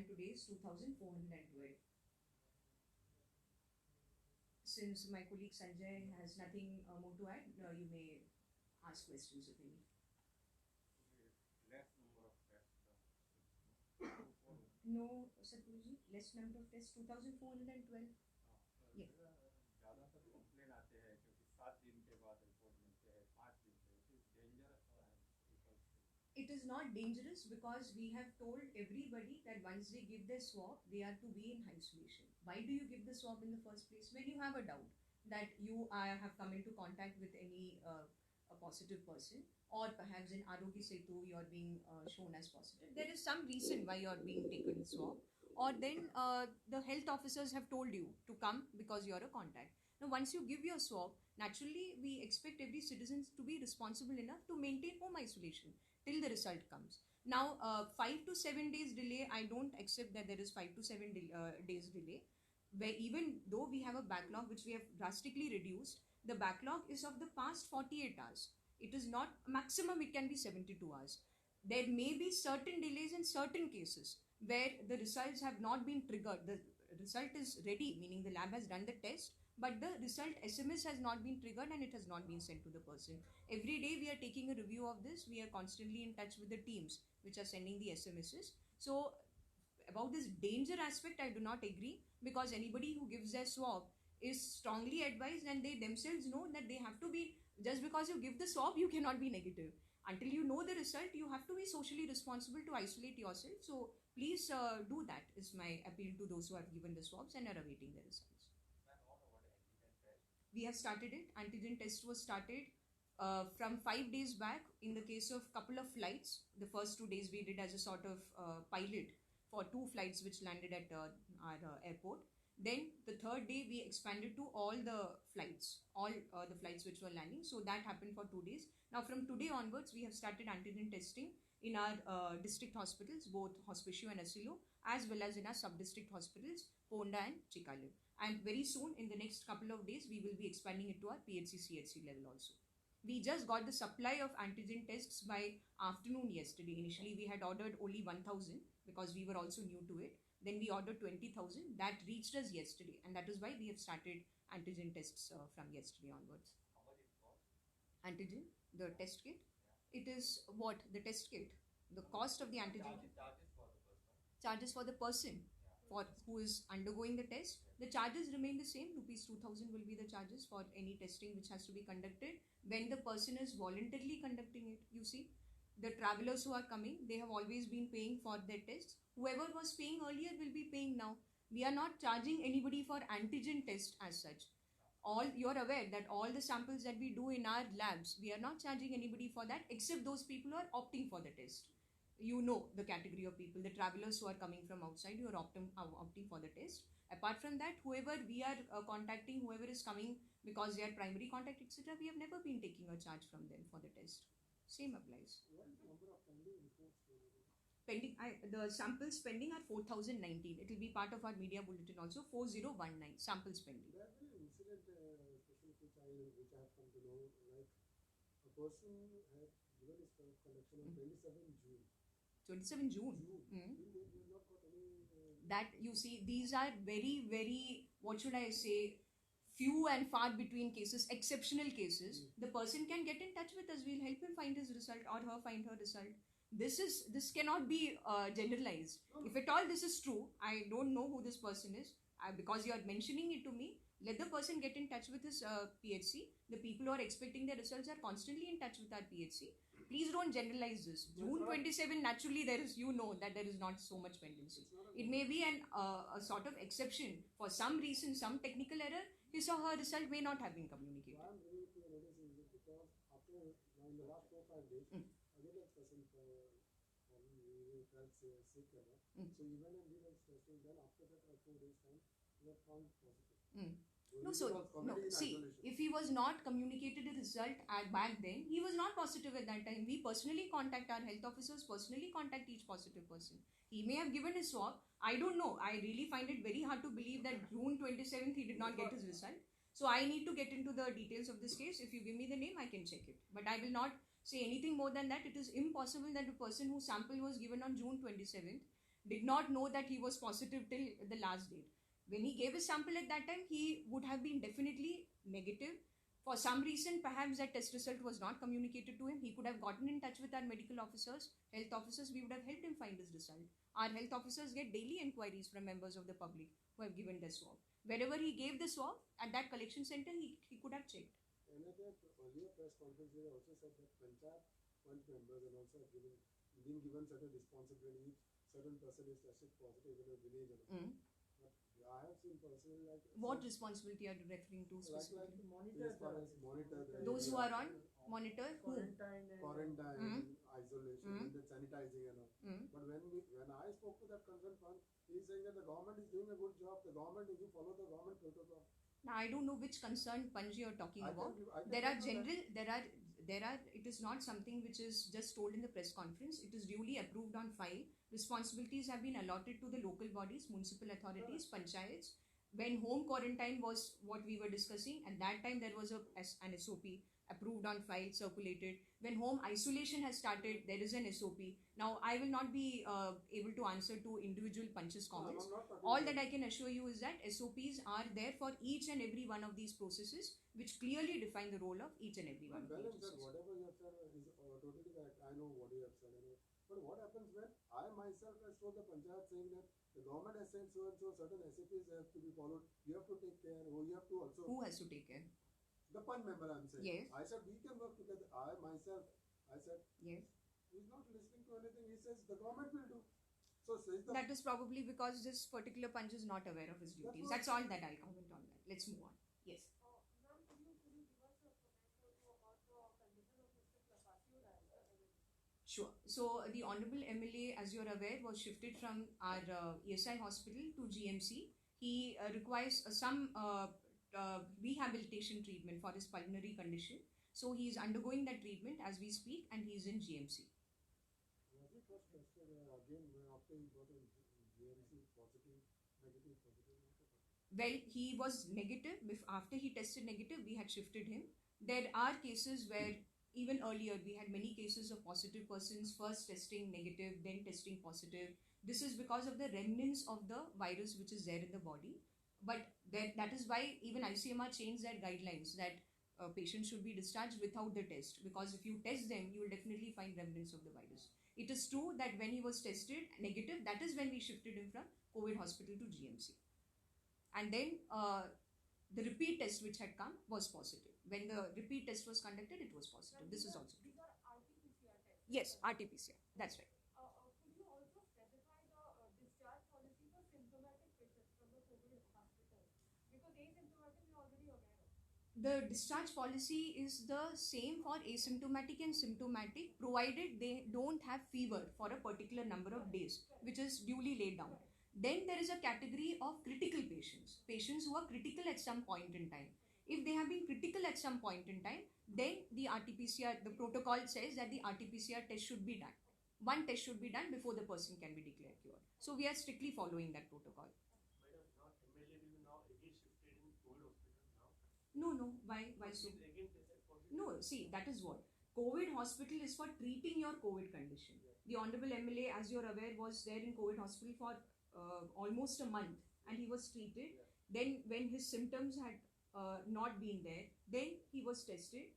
and today is 2412. Since my colleague Sanjay has nothing more to add, you may ask questions of any. Less number of tests. No, Satguruji, less number of tests, 2412. Yeah. ज़्यादातर complain आते हैं क्योंकि 7 दिन के बाद report मिलते हैं, 5 दिन पे, it is dangerous for people. It is not dangerous because we have told everybody that once they give their swab, they are to be in isolation. Why do you give the swab in the first place? When you have a doubt that you have come into contact with any a positive person, or perhaps in Arogya Setu you are being shown as positive. There is some reason why you are being taken the swab, or then the health officers have told you to come because you are a contact. Now, once you give your swab, naturally we expect every citizen to be responsible enough to maintain home isolation till the result comes. Now, 5 to 7 days delay, I don't accept that there is 5 to 7 days delay. Where even though we have a backlog which we have drastically reduced, the backlog is of the past 48 hours. It is not maximum, it can be 72 hours. There may be certain delays in certain cases where the results have not been triggered. The result is ready, meaning the lab has done the test, but the result SMS has not been triggered and it has not been sent to the person. Every day we are taking a review of this. We are constantly in touch with the teams which are sending the SMSs. So about this danger aspect, I do not agree, because anybody who gives their swab is strongly advised, and they themselves know that they have to be, just because you give the swab, you cannot be negative. Until you know the result, you have to be socially responsible to isolate yourself. So please do that, is my appeal to those who have given the swabs and are awaiting the results. We have started it. Antigen test was started from 5 days back. In the case of couple of flights, the first 2 days we did as a sort of pilot for 2 flights which landed at our airport. Then the third day we expanded to all the flights, the flights which were landing. So that happened for 2 days. Now from today onwards, we have started antigen testing in our district hospitals, both Hospicio and Asilo, as well as in our sub-district hospitals, Ponda and Chikalu. And very soon, in the next couple of days, we will be expanding it to our PHC, CHC level also. We just got the supply of antigen tests by afternoon yesterday. Initially, we had ordered only 1,000 because we were also new to it. Then we ordered 20,000. That reached us yesterday, and that is why we have started antigen tests from yesterday onwards. How much it cost? Antigen, the test kit. It is what? The test kit. The cost of the antigen kit. Charges for the person. Charges for the person for who is undergoing the test. The charges remain the same. Rupees 2,000 will be the charges for any testing which has to be conducted when the person is voluntarily conducting it. You see, the travelers who are coming, they have always been paying for their tests. Whoever was paying earlier will be paying now. We are not charging anybody for antigen test as such. You are aware that all the samples that we do in our labs, we are not charging anybody for that except those people who are opting for the test. You know the category of people, the travelers who are coming from outside, you are opting for the test. Apart from that, whoever we are contacting, whoever is coming because they are primary contact, etc., we have never been taking a charge from them for the test. Same applies. What is the number of pending reports? The samples pending are 4,019. It will be part of our media bulletin also. 4019 samples pending. There has been an incident, especially which I have come to know, like a person had given his collection on 27 June. 27 June. You have not got any. That, you see, these are very, very, what should I say, few and far between cases, exceptional cases. The person can get in touch with us. We'll help him find his result or her find her result. This cannot be generalized. If at all this is true, I don't know who this person is. Because you are mentioning it to me, let the person get in touch with his PHC. The people who are expecting their results are constantly in touch with our PHC. Please don't generalize this. June 27, naturally there is, you know that there is not so much pendency. It may be a sort of exception. For some reason, some technical error, his or her result may not have been communicated. Why I'm bringing it to your notice is because after, in the last 4 or 5 days, again a person felt sick. So he went and did his testing. Then after that, 4 days time, he was found positive. If he was not communicated the result back then, he was not positive at that time. We personally contact our health officers, personally contact each positive person. He may have given his swab. I don't know. I really find it very hard to believe that June 27th he did not get his result. So I need to get into the details of this case. If you give me the name, I can check it. But I will not say anything more than that. It is impossible that the person whose sample was given on June 27th did not know that he was positive till the last date. When he gave his sample at that time, he would have been definitely negative. For some reason, perhaps that test result was not communicated to him. He could have gotten in touch with our medical officers, health officers. We would have helped him find his result. Our health officers get daily inquiries from members of the public who have given the swab. Wherever he gave the swab, at that collection center, he could have checked. And at the earlier press conference, they also said that Panchayat Fund members and also been given certain responsibility. Certain person is tested positive in a village. But I have seen personally like what responsibility are you referring to specifically? Monitor those who are on monitor who? Quarantine, isolation, and then sanitizing and all. But when I spoke to that concerned fund, he is saying that the government is doing a good job. The government, if you follow the government protocol. Now I don't know which concerned punch you are talking about. There are it is not something which is just told in the press conference. It is duly approved on file. Responsibilities have been allotted to the local bodies, municipal authorities, panchayats. When home quarantine was what we were discussing, at that time there was an SOP approved on file, circulated. When home isolation has started, there is an SOP. Now, I will not be able to answer to individual punches comments. All that I can assure you is that SOPs are there for each and every one of these processes, which clearly define the role of each and every one of these processes. Whatever you have said is totally correct. I know what you have said. But what happens when I myself has told the panchayat saying that the government has said so and so, certain SOPs have to be followed. You have to take care, or you have to also. Who has to take care? The PUN member, I'm saying. Yes. I said we can work together. I said. Yes. He's not listening to anything. He says the government will do. So says the. That is probably because this particular punch is not aware of his duties. That's all that I'll comment on that. Let's move on. Yes. Ma'am, could you give us a comment also about the condition of Mr. Klapasi? Sure. So the Honorable MLA, as you're aware, was shifted from our ESI hospital to GMC. He requires some rehabilitation treatment for his pulmonary condition. So he is undergoing that treatment as we speak, and he is in GMC. Was he first tested again after he got a GMC positive, negative, positive? Well, he was negative. After he tested negative, we had shifted him. There are cases where even earlier we had many cases of positive persons first testing negative, then testing positive. This is because of the remnants of the virus which is there in the body. But that is why even ICMR changed their guidelines that patients should be discharged without the test, because if you test them, you will definitely find remnants of the virus. It is true that when he was tested negative, that is when we shifted him from COVID hospital to GMC. And then the repeat test which had come was positive. When the repeat test was conducted, it was positive. This is also true. These are RT-PCR tests. Yes, RT-PCR. That's right. Could you also specify the discharge policy for symptomatic patients from the COVID hospital? Because asymptomatic we are already aware of. The discharge policy is the same for asymptomatic and symptomatic, provided they don't have fever for a particular number of days, which is duly laid down. Then there is a category of critical patients, patients who are critical at some point in time. If they have been critical at some point in time, then the RT-PCR, the protocol says that the RT-PCR test should be done. One test should be done before the person can be declared cured. So we are strictly following that protocol. Madam, now MLA will now again shifted in COVID hospital now. No. Why so? Again tested positive. No, see, that is what. COVID hospital is for treating your COVID condition. The Honorable MLA, as you're aware, was there in COVID hospital for almost a month, and he was treated. Then when his symptoms had not been there, then he was tested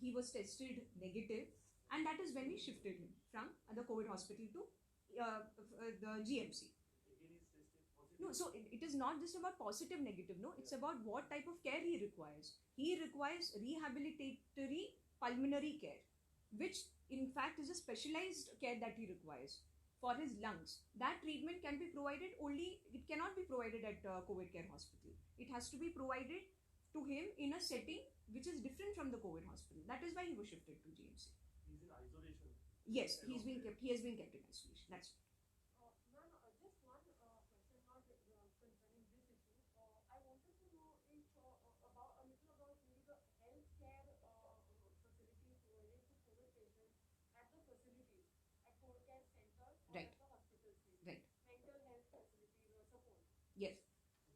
negative, and that is when we shifted him from the COVID hospital to the GMC. Again is tested positive. No, so it is not just about positive negative, no, it's about what type of care he requires. He requires rehabilitatory pulmonary care, which in fact is a specialized care that he requires for his lungs. That treatment can be provided it cannot be provided at COVID care hospital. It has to be provided to him in a setting which is different from the COVID hospital. That is why he was shifted to GMC. He's in isolation. Yes, he has been kept in isolation. That's right. Ma'am, just one question not concerning this issue. I wanted to know about a little about maybe the healthcare facilities provided to COVID patients at the facilities, at COVID care centers or Right. at the hospitals. Right. Mental health facilities or support. Yes.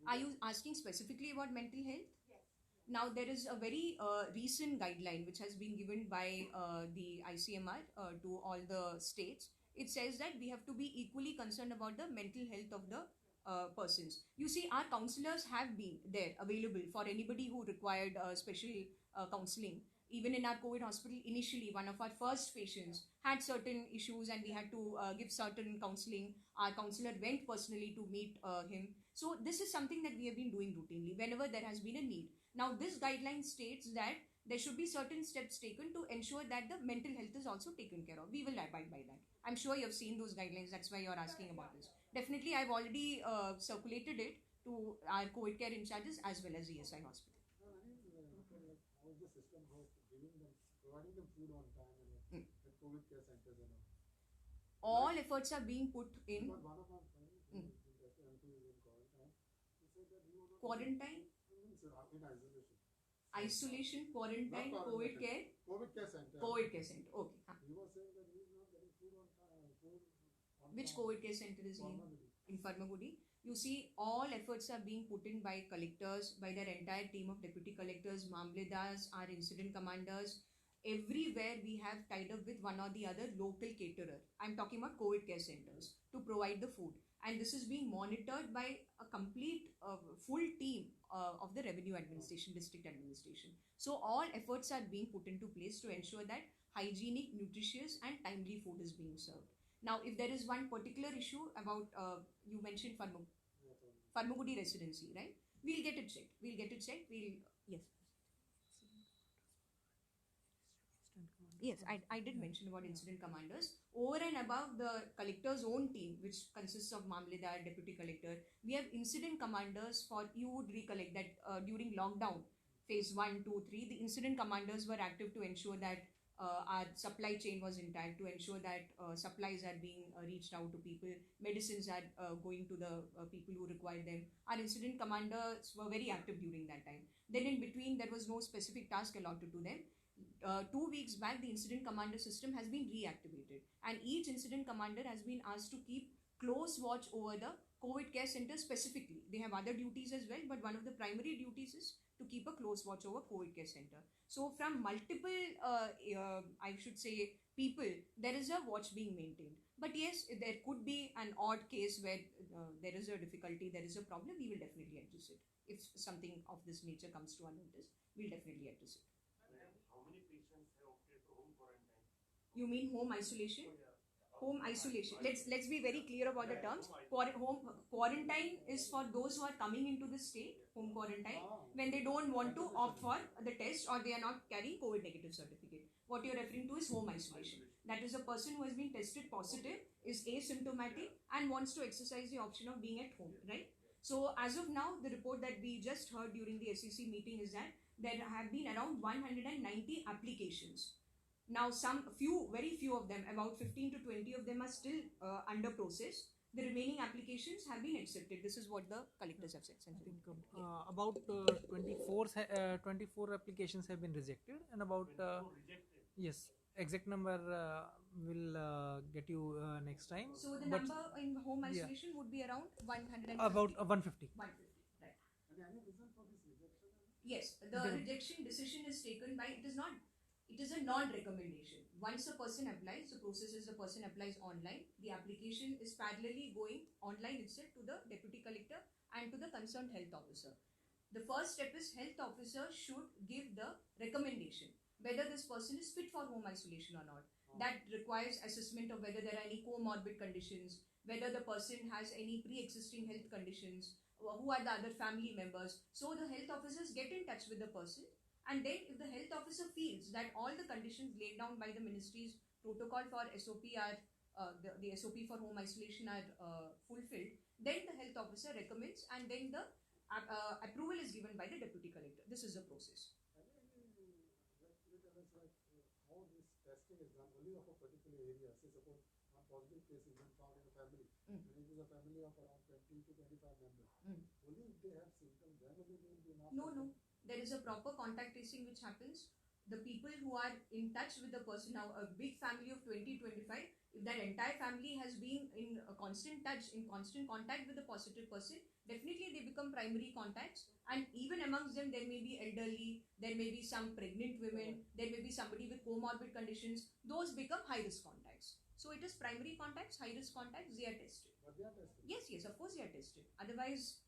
Are you asking specifically about mental health? Yes. Now, there is a very recent guideline which has been given by the ICMR to all the states, it says that we have to be equally concerned about the mental health of the persons. You see, our counselors have been there available for anybody who required special counseling. Even in our COVID hospital, initially, one of our first patients had certain issues and we had to give certain counseling. Our counselor went personally to meet him. So, this is something that we have been doing routinely whenever there has been a need. Now, this guideline states that there should be certain steps taken to ensure that the mental health is also taken care of. We will abide by that. I'm sure you have seen those guidelines. That's why you're asking about this. Definitely, I've already circulated it to our COVID care in charges as well as ESI hospital. How is the system of providing them food on time and at COVID care centers and all? All efforts are being put in. But one of our friends who is in quarantine, he said that he was not Quarantine? in isolation. Isolation, quarantine, Not COVID quarantine. care, COVID care center. COVID care center. Okay. He was saying that he is not getting food on time. Which COVID care center is he in? In Farmagudi. You see, all efforts are being put in by collectors, by their entire team of deputy collectors, mamledars, our incident commanders. Everywhere we have tied up with one or the other local caterer. I'm talking about COVID care centers to provide the food. And this is being monitored by a complete full team of the revenue administration, district administration. So all efforts are being put into place to ensure that hygienic, nutritious and timely food is being served. Now, if there is one particular issue about, you mentioned Farmagudi residency, right? We'll get it checked. Yes. Yes, I did mention about incident commanders. Over and above the collector's own team, which consists of Mamledar, deputy collector, we have incident commanders for, you would recollect that during lockdown, phase 1, 2, 3, the incident commanders were active to ensure that our supply chain was intact, to ensure that supplies are being reached out to people, medicines are going to the people who require them. Our incident commanders were very active during that time. Then in between, there was no specific task allotted to them. 2 weeks back, the incident commander system has been reactivated, and each incident commander has been asked to keep close watch over the COVID care center specifically. They have other duties as well, but one of the primary duties is to keep a close watch over COVID care center. So from multiple, I should say, people, there is a watch being maintained. But yes, there could be an odd case where there is a difficulty, there is a problem, we will definitely address it. If something of this nature comes to our notice, we'll definitely address it. How many patients have opted for home quarantine? You mean home isolation? Home isolation. Let's be very clear about the terms. Home quarantine is for those who are coming into the state, home quarantine, when they don't want to opt for the test or they are not carrying COVID negative certificate. What you're referring to is home isolation. That is a person who has been tested positive, is asymptomatic and wants to exercise the option of being at home, right? So as of now, the report that we just heard during the SEC meeting is that there have been around 190 applications. Now, very few of them, about 15 to 20 of them are still under process. The remaining applications have been accepted. This is what the collectors have said. I think about 24 applications have been rejected, and about yes, exact number will get you next time. So the number in home isolation would be around 150. About 150. 150, right? And any reason for this rejection? Yes, the rejection decision is taken by, it is a non-recommendation. Once a person applies, the process is the person applies online. The application is parallelly going online itself to the deputy collector and to the concerned health officer. The first step is health officer should give the recommendation whether this person is fit for home isolation or not. That requires assessment of whether there are any comorbid conditions, whether the person has any pre-existing health conditions, who are the other family members. So the health officers get in touch with the person. And then if the health officer feels that all the conditions laid down by the ministry's protocol for SOP are, the SOP for home isolation are fulfilled, then the health officer recommends and then the approval is given by the deputy collector. This is the process. Can you tell us how this testing is done only of a particular area? Say suppose one positive case is been found in a family, and it is a family of around 20 to 25 members. Only if they have symptoms, then only they will be not. No. There is a proper contact tracing which happens. The people who are in touch with the person, now a big family of 20-25, if that entire family has been in a constant touch, in constant contact with the positive person, definitely they become primary contacts. And even amongst them, there may be elderly, there may be some pregnant women, there may be somebody with comorbid conditions. Those become high-risk contacts. So it is primary contacts, high risk contacts, they are tested. But they are tested. Yes, of course they are tested. Otherwise,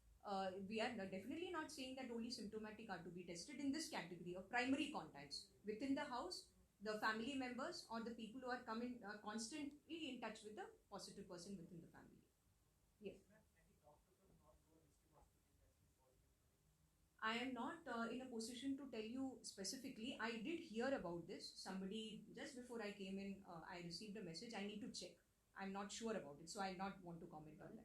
we are definitely not saying that only symptomatic are to be tested in this category of primary contacts within the house, the family members, or the people who are coming constantly in touch with the positive person within the family. Yes. I am not in a position to tell you specifically. I did hear about this. Somebody, just before I came in, I received a message. I need to check. I'm not sure about it, so I'll not want to comment on that.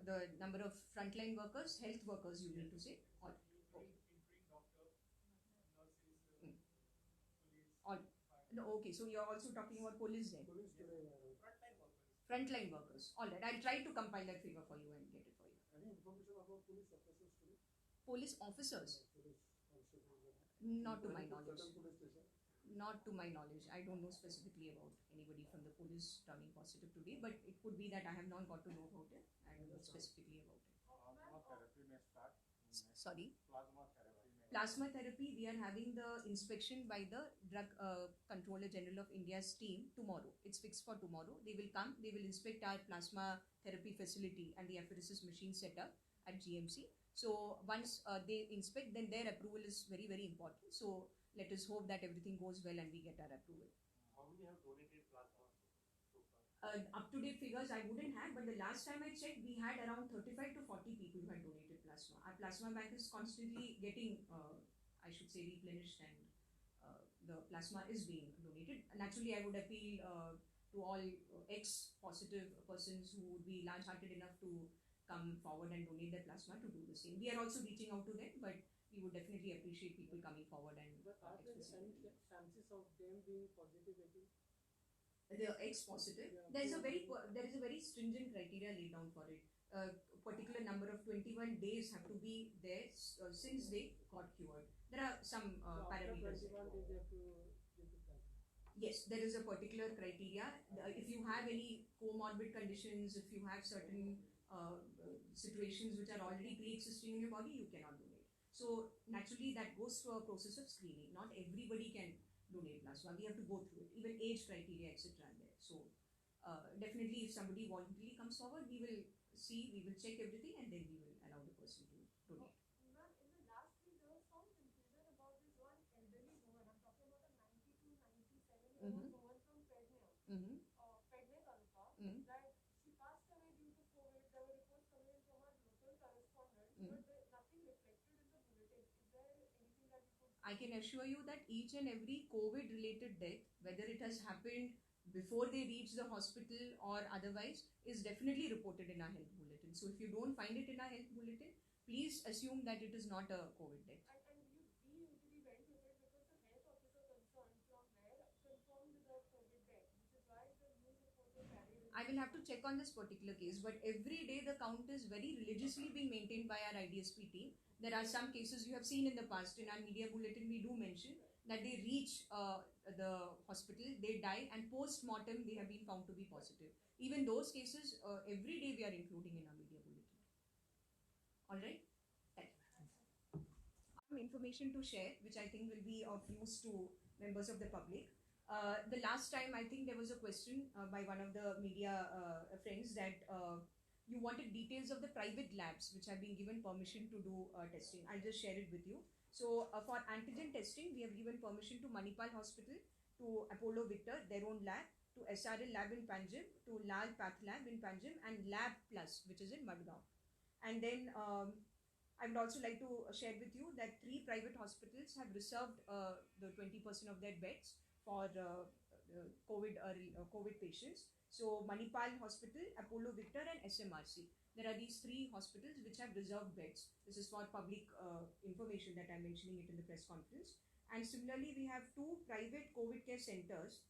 The number of frontline workers, health workers, you mean to say? All. No, okay, so you're also talking about police then? Police today, Frontline workers. All right, I'll try to compile that figure for you and get it for you. any information about police officers today? Police officers? Police constables? Not to my knowledge. Certain police station? Not to my knowledge. I don't know specifically about anybody from the police turning positive today, but it could be that I have not got to know about it. I don't know specifically about it. Plasma therapy में start Sorry. Plasma therapy में Plasma therapy, we are having the inspection by the Drug Controller General of India's team tomorrow. It's fixed for tomorrow. They will come, they will inspect our plasma therapy facility and the apheresis machine setup at GMC. So once they inspect, then their approval is very, very important. So let us hope that everything goes well and we get our approval. how many have donated plasma so far? Up-to-date figures I wouldn't have, but the last time I checked, we had around 35 to 40 people who had donated plasma. Our plasma bank is constantly getting, I should say, replenished, and the plasma is being donated. Naturally, I would appeal to all ex-positive persons who would be large-hearted enough to come forward and donate their plasma to do the same. We are also reaching out to them, but we would definitely appreciate people coming forward and But are there expressing any it. chances of them being positive again? The ex-positive, Yeah. there is a very stringent criteria laid down for it. A particular number of 21 days have to be there since they got cured. There are some So after parameters. 21 days they have to give it back. Yes, there is a particular criteria. If you have any comorbid conditions, if you have certain situations which are already pre-existing in your body, you cannot donate. So naturally, that goes through a process of screening. Not everybody can donate plasma. We have to go through it. Even age criteria, etc. are there. So definitely, if somebody voluntarily comes forward, we will check everything, and then we will allow the person to donate. Ma'am, in the last week there was some confusion about this one elderly woman. I'm talking about a 92, 97-year-old woman from Pedner, Mm-hmm. Pedner Taluka, Mhm. that she passed away due to COVID. There were reports coming in from our local correspondent, Mhm. but nothing reflected in the bulletin. Is there anything that you could I can assure you that each and every COVID-related death, whether it has happened before they reach the hospital or otherwise, is definitely reported in our health bulletin. So if you don't find it in our health bulletin, please assume that it is not a COVID death. and we usually went with it because the health officer concerned from there confirmed the COVID death, which is why the news reports were carried in. I will have to check on this particular case, but every day the count is very religiously being maintained by our IDSP team. There are some cases you have seen in the past. In our media bulletin, we do mention that they reach the hospital, they die, and post-mortem they have been found to be positive. Even those cases, every day we are including in our media bulletin. All right? Thank you. Some information to share, which I think will be of use to members of the public. The last time, I think there was a question by one of the media friends that you wanted details of the private labs which have been given permission to do testing. I'll just share it with you. So for antigen testing, we have given permission to Manipal Hospital, to Apollo Victor, their own lab, to SRL Lab in Panjim, to Lal Path Lab in Panjim, and Lab Plus, which is in Madgaon. And then I would also like to share with you that 3 private hospitals have reserved the 20% of their beds for COVID patients. So Manipal Hospital, Apollo Victor, and SMRC. There are these 3 hospitals which have reserved beds. This is for public information that I'm mentioning it in the press conference. And similarly, we have 2 private COVID care centers,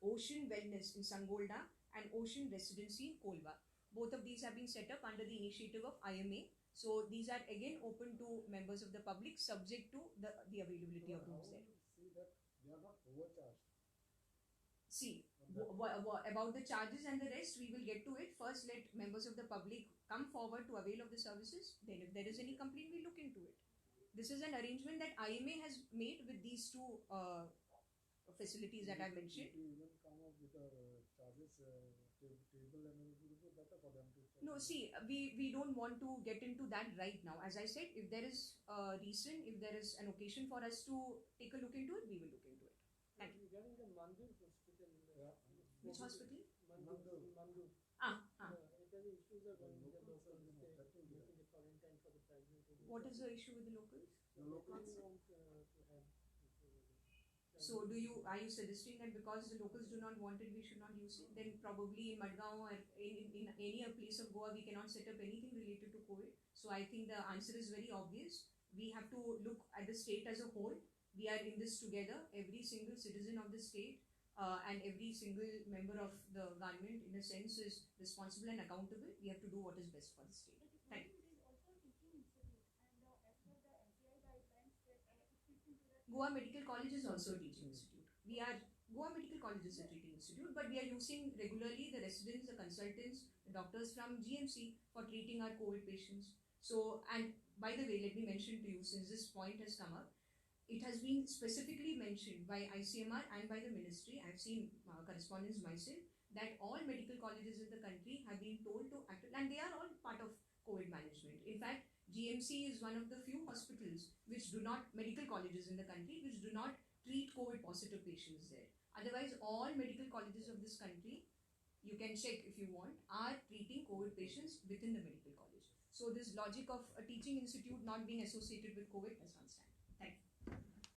Ocean Wellness in Sangolda and Ocean Residency in Kolba. Both of these have been set up under the initiative of IMA. So these are again open to members of the public, subject to the availability of rooms there. See that they are not overcharged. See, about the charges and the rest, we will get to it. First, let members of the public come forward to avail of the services. Then if there is any complaint, we look into it. this is an arrangement that IMA has made with these two facilities that I mentioned. To even come up with our charges table and it would be better for them to check. No, see, we don't want to get into that right now. As I said, if there is a reason, if there is an occasion for us to take a look into it, we will look into it. Thank you. Regarding the Mandur hospital. Yeah. Which hospital? Mandur. If any issues are going with the locals, making a quarantine for the private. What is the issue with the locals? The locals They want to have So are you suggesting that because the locals do not want it, we should not use it? Then probably in Madgaon or in any place of Goa, we cannot set up anything related to COVID. So I think the answer is very obvious. We have to look at the state as a whole. We are in this together. Every single citizen of the state and every single member of the government, in a sense, is responsible and accountable. We have to do what is best for the state. Thank you. It is also a teaching institute, and as per the NCI guidelines, it fits into that. Goa Medical College is also a teaching institute. Goa Medical College is a teaching institute, but we are using regularly the residents, the consultants, the doctors from GMC for treating our COVID patients. So, and by the way, let me mention to you, since this point has come up, it has been specifically mentioned by ICMR and by the ministry. I have seen correspondence myself that all medical colleges in the country have been told to act, and they are all part of COVID management. In fact, GMC is one of the few hospitals medical colleges in the country which do not treat COVID positive patients there. Otherwise, all medical colleges of this country, you can check if you want, are treating COVID patients within the medical college. So this logic of a teaching institute not being associated with COVID does not stand.